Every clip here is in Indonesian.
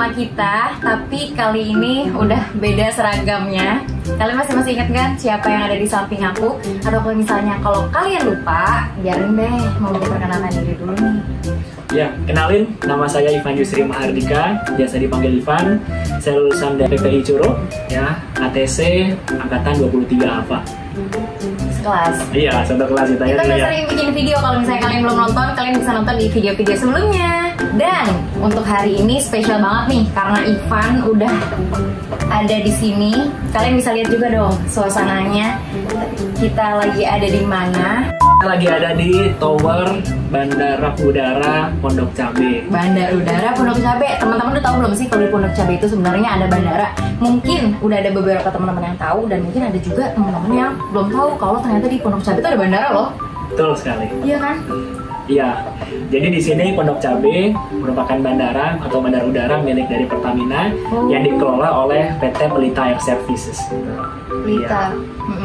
sama kita, tapi kali ini udah beda seragamnya. Kalian masih ingat kan siapa yang ada di samping aku? Atau kalau misalnya kalau kalian lupa, biarin deh, mau memperkenalkan diri dulu nih. Ya, kenalin, nama saya Ivan Yusri Mahardika, biasa dipanggil Ivan. Saya lulusan dari PPI Curug, ya, ATC angkatan 23 AFA. Kelas. Iya, satu kelas kita Kita udah ya. sering bikin video, kalau misalnya kalian belum nonton, kalian bisa nonton di video-video sebelumnya. Dan untuk hari ini spesial banget nih, karena Ivan udah ada di sini. Kalian bisa lihat juga dong suasananya. Kita lagi ada di mana? Kita lagi ada di Tower Bandara Udara Pondok Cabe. Bandara Udara Pondok Cabe. Teman-teman udah tahu belum sih kalau di Pondok Cabe itu sebenarnya ada bandara? Mungkin udah ada beberapa teman-teman yang tahu, dan mungkin ada juga teman-teman yang belum tahu kalau ternyata di Pondok Cabe itu ada bandara loh. Betul sekali. Iya kan? Iya. Jadi di sini Pondok Cabe merupakan bandara atau bandara udara milik dari Pertamina yang dikelola oleh PT Pelita Air Services. Pelita.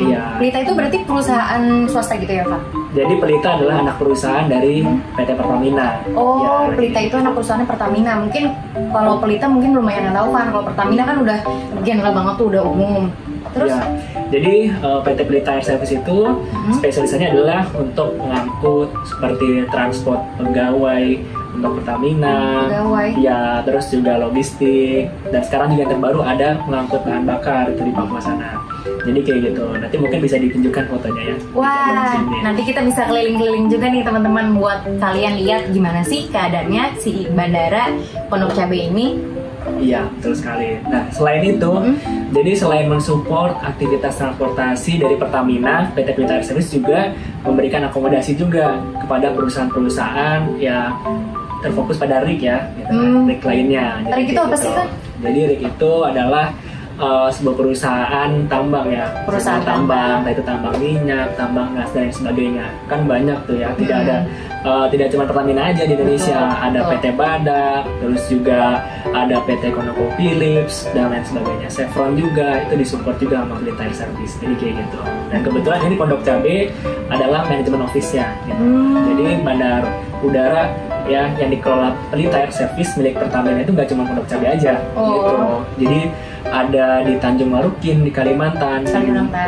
Iya. Pelita itu berarti perusahaan swasta gitu ya, Pak? Jadi Pelita adalah anak perusahaan dari PT Pertamina. Oh, ya, Pelita itu anak perusahaannya Pertamina. Mungkin kalau Pelita mungkin lumayan yang tahu kan. Kalau Pertamina kan udah general banget tuh, udah umum. Terus? Ya, jadi PT Pelita Air Service itu spesialisasinya adalah untuk mengangkut seperti transport pegawai untuk Pertamina, ya, terus juga logistik, dan sekarang juga yang terbaru ada mengangkut bahan bakar itu di Papua sana. Jadi kayak gitu. Nanti mungkin bisa ditunjukkan fotonya ya. Wah, nanti kita bisa keliling-keliling juga nih teman-teman buat kalian lihat gimana sih keadaannya si bandara Pondok Cabe ini. Iya, betul sekali. Nah, selain itu, jadi selain mensupport aktivitas transportasi dari Pertamina, PT Pelita Air Service juga memberikan akomodasi juga kepada perusahaan-perusahaan yang terfokus pada rig ya, gitu, rig lainnya. Rig itu apa sih, kan? Jadi rig itu adalah sebuah perusahaan tambang ya, perusahaan tambang, itu tambang minyak, tambang gas dan sebagainya. Kan banyak tuh ya, tidak cuma Pertamina aja di Indonesia, ada PT Badak, terus juga ada PT ConocoPhillips dan lain sebagainya. Chevron juga itu disupport juga sama Pelita Air Service. Jadi kayak gitu. Dan kebetulan ini Pondok Cabe adalah manajemen office-nya gitu. Jadi bandar udara ya yang dikelola Pelita Air Service milik Pertamina itu nggak cuma Pondok Cabe aja gitu. Jadi ada di Tanjung Marukin di Kalimantan.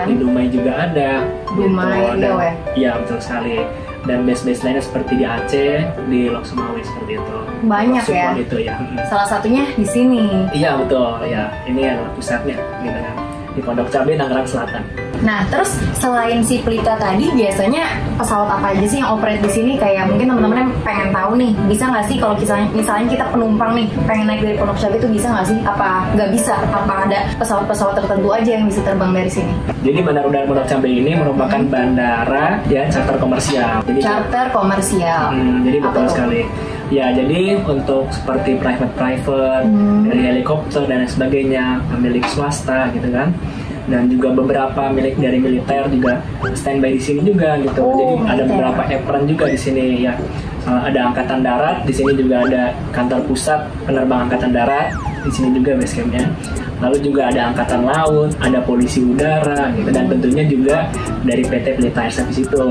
Di Dumai juga ada. Dumai, gitu. Iya betul sekali. Dan base-base lainnya seperti di Aceh, di Lok Sumawe seperti itu. Banyak ya. Itu ya. Salah satunya di sini. Iya betul ya. Ini adalah pusatnya gitu kan. Di Pondok Cabe, Tangerang Selatan. Nah, terus selain si Pelita tadi, biasanya pesawat apa aja sih yang operate di sini? Kayak mungkin teman-teman pengen tahu nih, bisa nggak sih kalau misalnya kita penumpang nih pengen naik dari Pondok Cabe itu bisa nggak sih? Apa nggak bisa? Apa ada pesawat-pesawat tertentu aja yang bisa terbang dari sini? Jadi Bandara Udara Pondok Cabe ini merupakan bandara ya charter komersial. Jadi charter komersial. Jadi betul sekali. Ya, jadi untuk seperti private dari helikopter dan lain sebagainya, milik swasta gitu kan. Dan juga beberapa milik dari militer juga standby di sini juga gitu. Jadi ada beberapa apron juga di sini ya. Ada angkatan darat, di sini juga ada kantor pusat penerbang angkatan darat, di sini juga base campnya. Lalu juga ada angkatan laut, ada polisi udara gitu, dan tentunya juga dari PT Pelita Air Service itu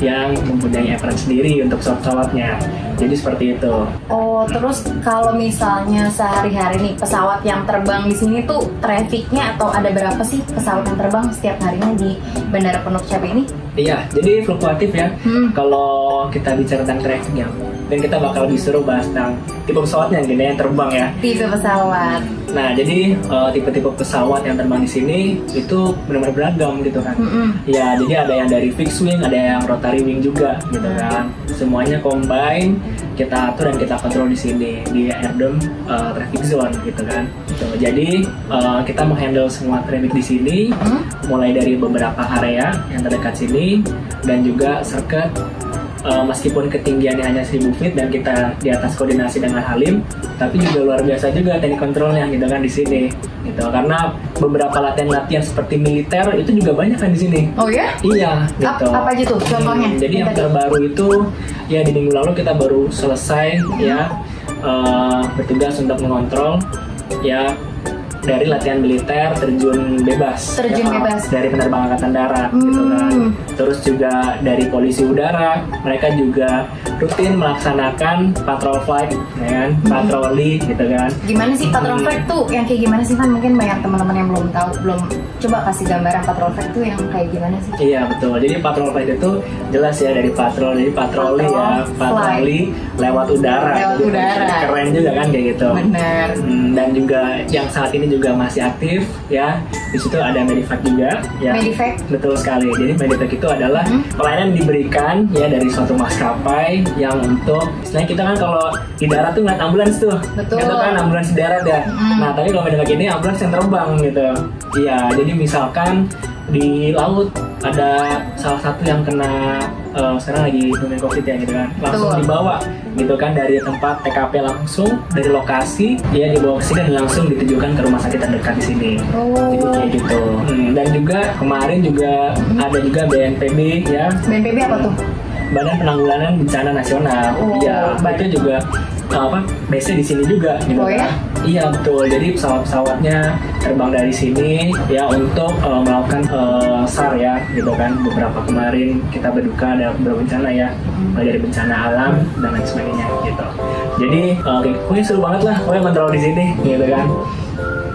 yang mempunyai apron sendiri untuk pesawat-pesawatnya. Jadi seperti itu. Oh, terus kalau misalnya sehari-hari nih pesawat yang terbang di sini tuh trafficnya atau ada berapa sih pesawat yang terbang setiap harinya di Bandara Pondok Cabe ini? Iya, jadi fluktuatif ya. Kalau kita bicara tentang trafficnya, dan kita bakal disuruh bahas tentang tipe pesawatnya gini yang terbang ya. Tipe pesawat. Nah, jadi tipe-tipe pesawat yang terbang di sini itu benar-benar beragam gitu kan. Ya, jadi ada yang dari fixed wing, ada yang rotary wing juga gitu kan. Semuanya combine, kita atur dan kita kontrol di sini di Airdom traffic zone gitu kan. Jadi kita menghandle semua traffic di sini, mulai dari beberapa area yang terdekat sini dan juga circuit. Meskipun ketinggiannya hanya 1000 feet dan kita di atas koordinasi dengan Halim, tapi juga luar biasa juga teknik kontrolnya gitu kan di sini gitu, karena beberapa latihan-latihan seperti militer itu juga banyak kan di sini. Oh ya? Iya gitu. Apa aja tuh contohnya? Jadi yang terbaru itu ya di minggu lalu kita baru selesai ya bertugas untuk mengontrol ya dari latihan militer terjun bebas. Terjun bebas. Dari penerbang angkatan darat gitu kan. Terus juga dari polisi udara, mereka juga rutin melaksanakan patrol flight, ya kan? Patroli gitu kan. Gimana sih patrol flight tuh? Yang kayak gimana sih kan? Mungkin banyak teman-teman yang belum tahu, belum coba kasih gambaran patrol flight tuh yang kayak gimana sih? Iya betul. Jadi patrol flight itu jelas ya dari patrol, jadi patroli ya, patroli lewat udara. Lewat jadi, udara. Keren juga kan kayak gitu. Benar. Dan juga yang saat ini juga masih aktif ya. Di situ ada Medivac juga ya. Medivac? Betul sekali. Jadi Medivac itu adalah pelayanan yang diberikan ya dari suatu maskapai yang untuk, istilahnya kita kan kalau di darat tuh ngeliat ambulans tuh. Betul. Itu kan ambulans di darat ya. Nah tapi kalau Medivac ini ambulans yang terbang gitu. Iya. Jadi misalkan di laut ada salah satu yang kena sekarang lagi booming COVID ya gitu kan, langsung dibawa gitu kan dari tempat TKP, langsung dari lokasi dia dibawa ke sini dan langsung ditujukan ke rumah sakit terdekat di sini. Jadi kayak gitu. Dan juga kemarin juga ada juga BNPB ya. BNPB apa tuh? Badan Penanggulangan Bencana Nasional. Iya, itu juga base di sini juga gitu kan. Iya betul. Jadi pesawat-pesawatnya terbang dari sini ya untuk melakukan SAR ya gitu kan. Beberapa kemarin kita berduka ada beberapa bencana ya, mulai dari bencana alam dan lain sebagainya gitu. Jadi pokoknya seru banget lah pokoknya kontrol di sini gitu kan.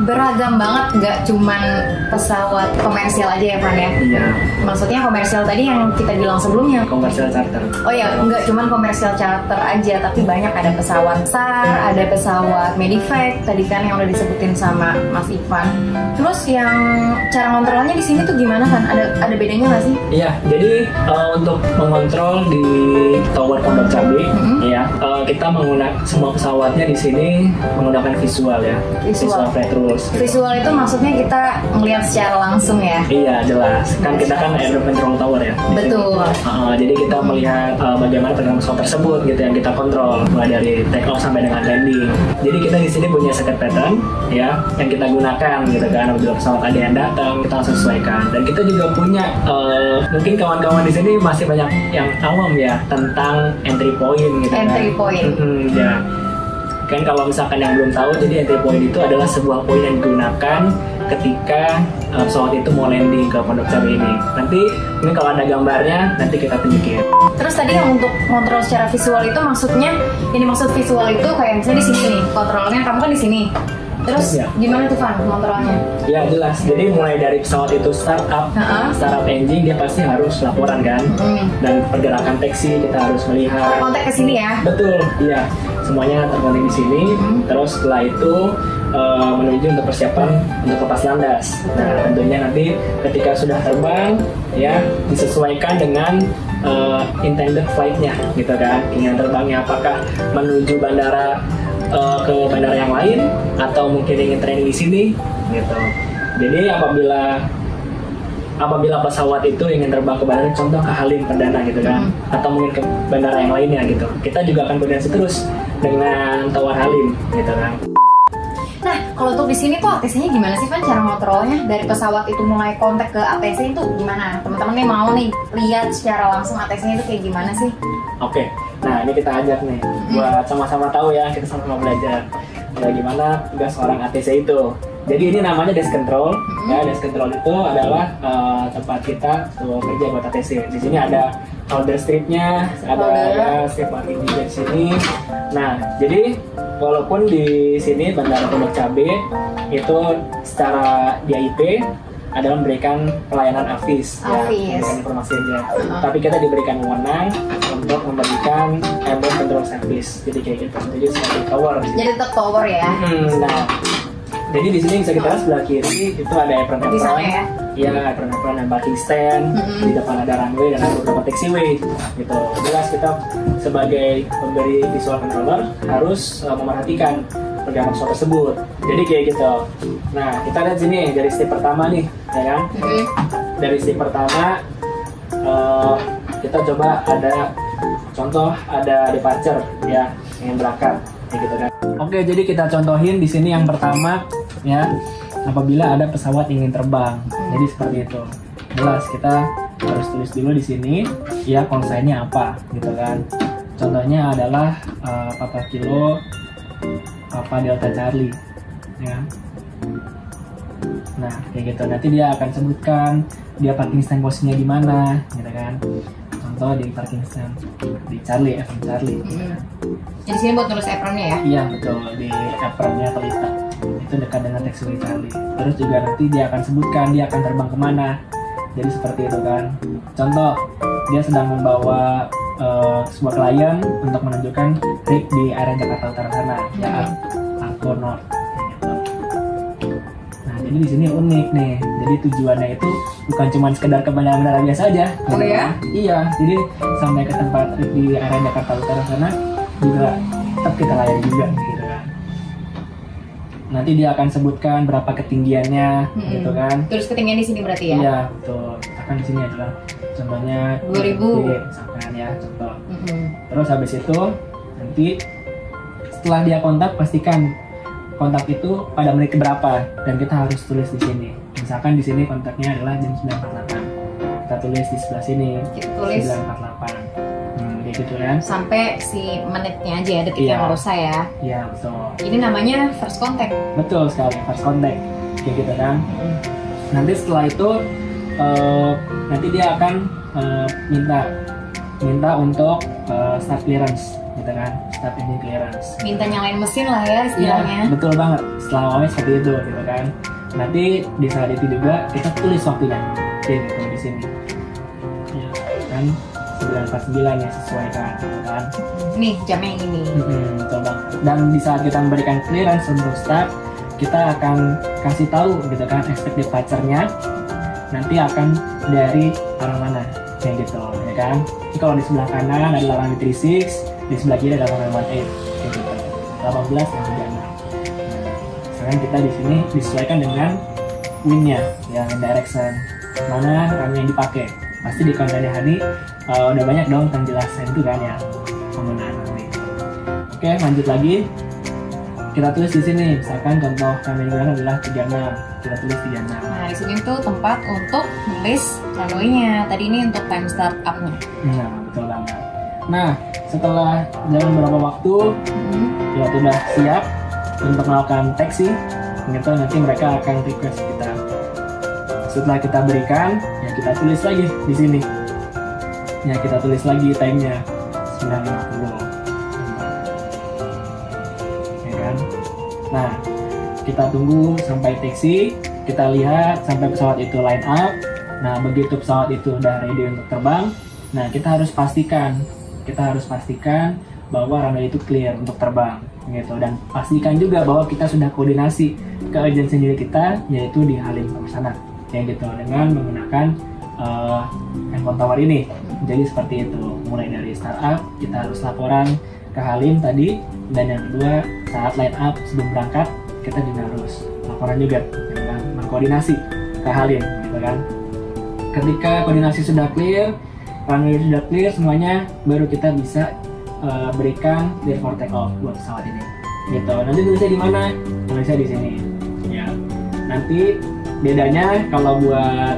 Beragam banget, nggak cuman pesawat komersial aja ya Fran ya? Iya. Maksudnya komersial tadi yang kita bilang sebelumnya? Komersial charter. Oh ya, nggak cuman komersial charter aja, tapi banyak ada pesawat SAR, ada pesawat Medivac tadi kan yang udah disebutin sama Mas Ivan. Terus yang cara ngontrolnya di sini tuh gimana kan? Ada bedanya nggak sih? Iya, jadi untuk mengontrol di tower Pondok Cabe, ya kita menggunakan semua pesawatnya di sini menggunakan visual ya, visual flight rules. Visual itu maksudnya kita ngelihat secara langsung ya? Iya jelas, kan kita kan air control tower ya. Betul. Jadi kita melihat bagaimana pergerakan pesawat tersebut gitu yang kita kontrol, mulai dari take off sampai dengan landing. Jadi kita di sini punya circuit pattern ya yang kita gunakan gitu kan, apabila pesawat ada yang datang kita langsung sesuaikan. Dan kita juga punya mungkin kawan-kawan di sini masih banyak yang awam ya tentang entry point gitu kan. Entry point. Ya. Kan kalau misalkan yang belum tahu, jadi entry point itu adalah sebuah poin yang digunakan ketika pesawat itu mau landing ke Pondok Cabe ini. Nanti ini kalau ada gambarnya nanti kita tunjukin. Terus tadi yang untuk kontrol secara visual itu maksudnya, ini maksud visual itu kayak misalnya di sini nih, kontrolnya kamu kan di sini. Terus gimana tuh Van kontrolnya? Ya jelas, jadi mulai dari pesawat itu startup engine dia pasti harus laporan kan. Dan pergerakan taxi kita harus melihat. Kontak ke sini ya? Betul, iya. Semuanya terkontek di sini. Terus setelah itu menuju untuk persiapan untuk lepas landas. Nah tentunya nanti ketika sudah terbang ya disesuaikan dengan intended flight-nya gitu kan. Keinginan terbangnya apakah menuju bandara ke bandara yang lain atau mungkin ingin training di sini gitu. Jadi apabila pesawat itu ingin terbang ke bandara, contoh ke Halim Perdana gitu kan, atau mungkin ke bandara yang lainnya gitu, kita juga akan koordinasi terus dengan Tower Halim gitu kan. Nah, kalau untuk di sini tuh ATC-nya gimana sih Van cara ngontrolnya? Dari pesawat itu mulai kontak ke ATC itu gimana? Teman-teman nih mau nih lihat secara langsung ATC-nya itu kayak gimana sih? Oke, nah ini kita ajak nih buat sama-sama tahu ya, kita sama-sama belajar gimana tugas seorang ATC itu. Jadi ini namanya desk control. Ya, desk control itu adalah tempat kita kerja buat ATC. Di sini ada order stripnya, ada ya, strip marking juga di sini. Nah, jadi walaupun di sini Bandara Pondok Cabe itu secara DIP adalah memberikan pelayanan AFIS, ya, memberikan informasi aja. Tapi kita diberikan wewenang untuk memberikan airborne control service. Jadi kayak gitu. Jadi seperti tower. Jadi tetap tower ya. Nah, jadi di sini bisa kita lihat sebelah kiri itu ada apron ya. Iya, apron dan parking stand. Di depan ada runway dan ada beberapa taxiway. Gitu. Jelas kita sebagai pemberi visual controller harus memperhatikan pergerakan pesawat tersebut. Jadi kayak gitu. Nah, kita lihat sini dari step pertama nih, ya kan? Dari step pertama kita coba ada contoh ada departure ya, yang berangkat kayak gitu kan. Oke, jadi kita contohin di sini yang pertama ya, apabila ada pesawat ingin terbang. Jadi seperti itu. Jelas kita harus tulis dulu di sini ya konsainnya apa gitu kan. Contohnya adalah Papa Kilo Papa Delta Charlie ya. Nah, kayak gitu. Nanti dia akan sebutkan dia parking stand posisinya di mana, gitu kan. Contoh di parking stand di Charlie, FM Charlie. Jadi sini buat nulis apronnya ya? Iya betul, di apronnya Toyota itu dekat dengan taxiway Charlie. Terus juga nanti dia akan sebutkan dia akan terbang kemana. Jadi seperti itu kan. Contoh, dia sedang membawa sebuah klien untuk menunjukkan trip di area Jakarta Utara sana, ya, Angkor North. Nah, jadi di sini unik nih. Jadi tujuannya itu bukan cuma sekedar ke bandara biasa aja. Oh ya? Iya, jadi sampai ke tempat trip di area Jakarta Utara sana juga tetap kita layani juga, gitu kan. Nanti dia akan sebutkan berapa ketinggiannya, gitu kan. Terus ketinggian di sini berarti ya? Iya, betul. Misalkan di sini adalah contohnya 2000, misalkan ya, contoh. Terus habis itu nanti setelah dia kontak, pastikan kontak itu pada menit berapa dan kita harus tulis di sini. Misalkan di sini kontaknya adalah jam 9.48. Kita tulis di sebelah sini. Kita tulis 9.48. Kayak gitu kan. Sampai si menitnya aja ya, detiknya nggak usah ya. Iya, betul. Ini namanya first contact. Betul sekali, first contact. Kayak gitu kan. Nanti setelah itu nanti dia akan minta untuk start clearance, gitu kan, start engine clearance. Minta nyalain mesin lah ya istilahnya. Iya, betul banget. Setelah awalnya seperti itu, gitu kan. Nanti di saat itu juga kita tulis waktunya, kayak gitu di sini. Ya, kan 9.49 ya sesuaikan, gitu kan. Nih jamnya yang ini. Betul banget. Dan di saat kita memberikan clearance untuk start, kita akan kasih tahu, gitu kan, expect departure-nya nanti akan dari arah mana, kayak gitu, ya kan. Jadi kalau di sebelah kanan ada runway 36, di sebelah kiri ada runway 18, kayak gitu. 18 dan 36. Sekarang kita di sini disesuaikan dengan wind-nya, ya, direction mana runway yang dipakai. Pasti di kontennya Hani udah banyak dong penjelasan itu kan ya, penggunaan runway. Oke, lanjut lagi. Kita tulis di sini, misalkan contoh kami digunakan adalah 36, kita tulis 36. Nah, di sini tuh tempat untuk nulis runway-nya. Tadi ini untuk time start up-nya. Nah, betul banget. Nah, setelah jalan beberapa waktu, ya sudah siap untuk melakukan taxi, gitu, nanti mereka akan request kita. Setelah kita berikan, ya kita tulis lagi di sini. Ya, kita tulis lagi time-nya 9.50. Nah, kita tunggu sampai taxi, kita lihat sampai pesawat itu line up. Nah, begitu pesawat itu udah ready untuk terbang, nah kita harus pastikan bahwa runway itu clear untuk terbang, gitu. Dan pastikan juga bahwa kita sudah koordinasi ke agen sendiri kita, yaitu di Halim sana, kayak gitu, dengan menggunakan handphone tower ini. Jadi seperti itu, mulai dari startup kita harus laporan ke Halim tadi, dan yang kedua saat line up sebelum berangkat kita juga harus laporan juga, dengan mengkoordinasi ke Halim, gitu kan. Ketika koordinasi sudah clear, runway sudah clear semuanya, baru kita bisa berikan clear for take off buat pesawat ini, gitu. Nanti tulisnya di mana? Tulisnya di sini, ya. Nanti bedanya kalau buat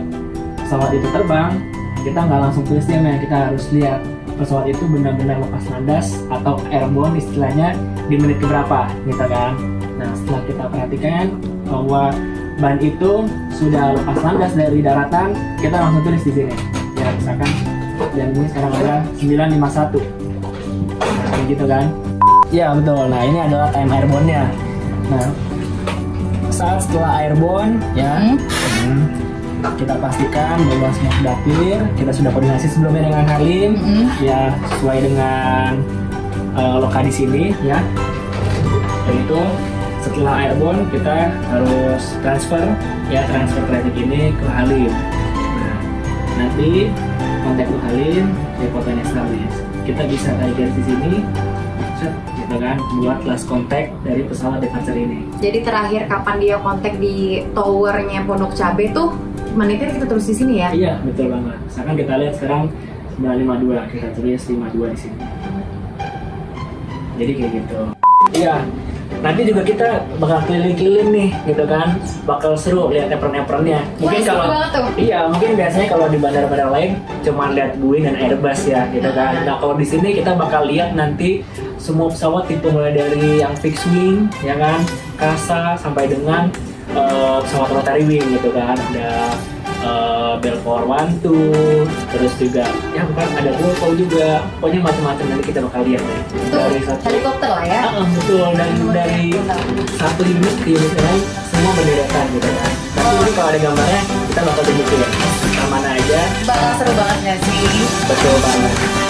pesawat itu terbang, kita nggak langsung tulis jamnya, kita harus lihat pesawat itu benar-benar lepas landas atau airborne istilahnya di menit keberapa, gitu kan. Nah, setelah kita perhatikan bahwa ban itu sudah lepas landas dari daratan, kita langsung tulis di sini. Ya, misalkan dan ini sekarang ada 951. Nah, kayak gitu kan. Ya, betul. Nah, ini adalah time airborne-nya. Nah, saat setelah airborne ya, kita pastikan bahwa semua sudah clear, kita sudah koordinasi sebelumnya dengan Halim, ya, sesuai dengan lokasi di sini, ya. Yaitu setelah airborne kita harus transfer traffic ini ke Halim. Nah, nanti kontak ke Halim, fotonya establish. Kita bisa tarik garis di sini, gitu kan, buat last contact dari pesawat departure ini. Jadi terakhir kapan dia kontak di towernya Pondok Cabe tuh menitnya kita tulis di sini ya? Iya, betul banget. Misalkan kita lihat sekarang 952, kita tulis 52 di sini. Jadi kayak gitu. Iya. Nanti juga kita bakal keliling-keliling nih, gitu kan. Bakal seru lihat apron-apronnya. Mungkin kalau iya, mungkin biasanya kalau di bandara-bandara lain cuma lihat Boeing dan Airbus ya, gitu kan. Nah, kalau di sini kita bakal lihat nanti semua pesawat tipe mulai dari yang fixed wing, ya kan, kasa sampai dengan pesawat rotary wing gitu kan, ada Belvoir 1, terus juga ya bukan ada Volvo juga, pokoknya macam-macam nanti kita bakal lihat deh. Dari helikopter lah ya. Betul, dan dari satu unit ke unit lain semua berdekatan gitu kan. Tapi nanti kalau ada gambarnya kita bakal tunjukin mana aja. Bakal seru banget nggak sih? Betul banget.